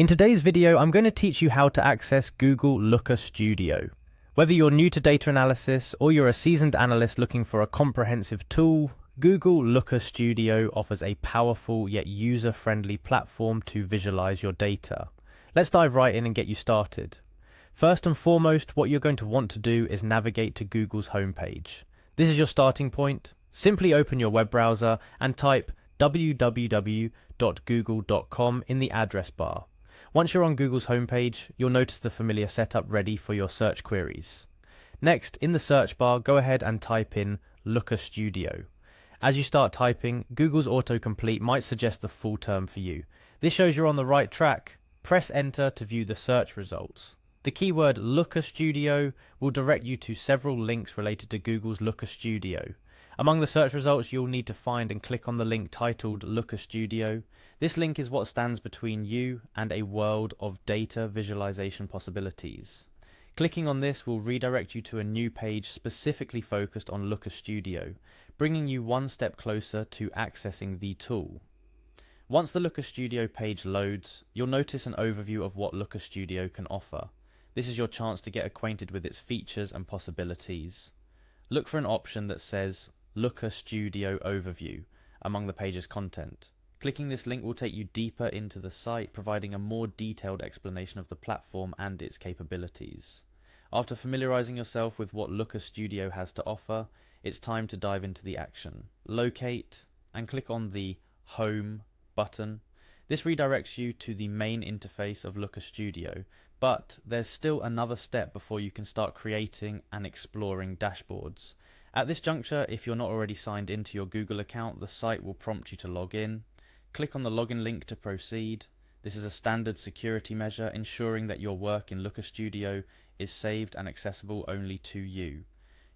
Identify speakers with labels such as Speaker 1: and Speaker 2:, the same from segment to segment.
Speaker 1: In today's video, I'm going to teach you how to access Google Looker Studio. Whether you're new to data analysis or you're a seasoned analyst looking for a comprehensive tool, Google Looker Studio offers a powerful yet user-friendly platform to visualize your data. Let's dive right in and get you started. First and foremost, what you're going to want to do is navigate to Google's homepage. This is your starting point. Simply open your web browser and type www.google.com in the address bar. Once you're on Google's homepage, you'll notice the familiar setup ready for your search queries. Next, in the search bar, go ahead and type in Looker Studio. As you start typing, Google's autocomplete might suggest the full term for you. This shows you're on the right track. Press enter to view the search results. The keyword Looker Studio will direct you to several links related to Google's Looker Studio. Among the search results, you'll need to find and click on the link titled Looker Studio. This link is what stands between you and a world of data visualization possibilities. Clicking on this will redirect you to a new page specifically focused on Looker Studio, bringing you one step closer to accessing the tool. Once the Looker Studio page loads, you'll notice an overview of what Looker Studio can offer. This is your chance to get acquainted with its features and possibilities. Look for an option that says Looker Studio Overview among the page's content. Clicking this link will take you deeper into the site, providing a more detailed explanation of the platform and its capabilities. After familiarizing yourself with what Looker Studio has to offer, it's time to dive into the action. Locate and click on the Home button. This redirects you to the main interface of Looker Studio, but there's still another step before you can start creating and exploring dashboards. At this juncture, if you're not already signed into your Google account, the site will prompt you to log in. Click on the login link to proceed. This is a standard security measure, ensuring that your work in Looker Studio is saved and accessible only to you.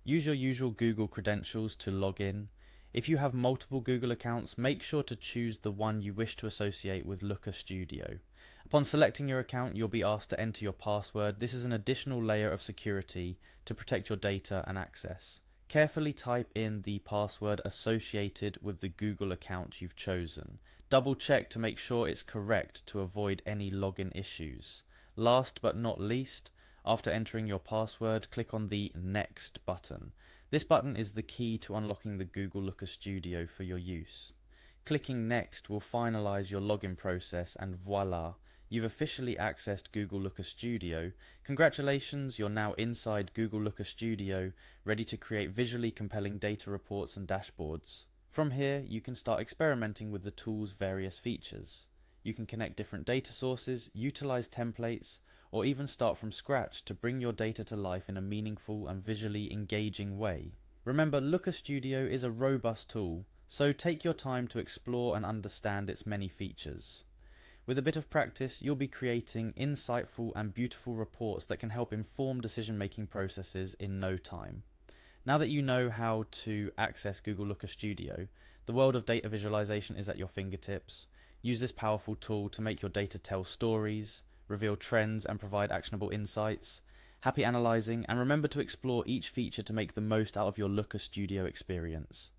Speaker 1: Use your usual Google credentials to log in. If you have multiple Google accounts, make sure to choose the one you wish to associate with Looker Studio. Upon selecting your account, you'll be asked to enter your password. This is an additional layer of security to protect your data and access. Carefully type in the password associated with the Google account you've chosen. Double check to make sure it's correct to avoid any login issues. Last but not least, after entering your password, click on the Next button. This button is the key to unlocking the Google Looker Studio for your use. Clicking Next will finalize your login process, and voila! You've officially accessed Google Looker Studio. Congratulations, you're now inside Google Looker Studio, ready to create visually compelling data reports and dashboards. From here, you can start experimenting with the tool's various features. You can connect different data sources, utilize templates, or even start from scratch to bring your data to life in a meaningful and visually engaging way. Remember, Looker Studio is a robust tool, so take your time to explore and understand its many features. With a bit of practice, you'll be creating insightful and beautiful reports that can help inform decision-making processes in no time. Now that you know how to access Google Looker Studio, the world of data visualization is at your fingertips. Use this powerful tool to make your data tell stories, reveal trends, and provide actionable insights. Happy analyzing, and remember to explore each feature to make the most out of your Looker Studio experience.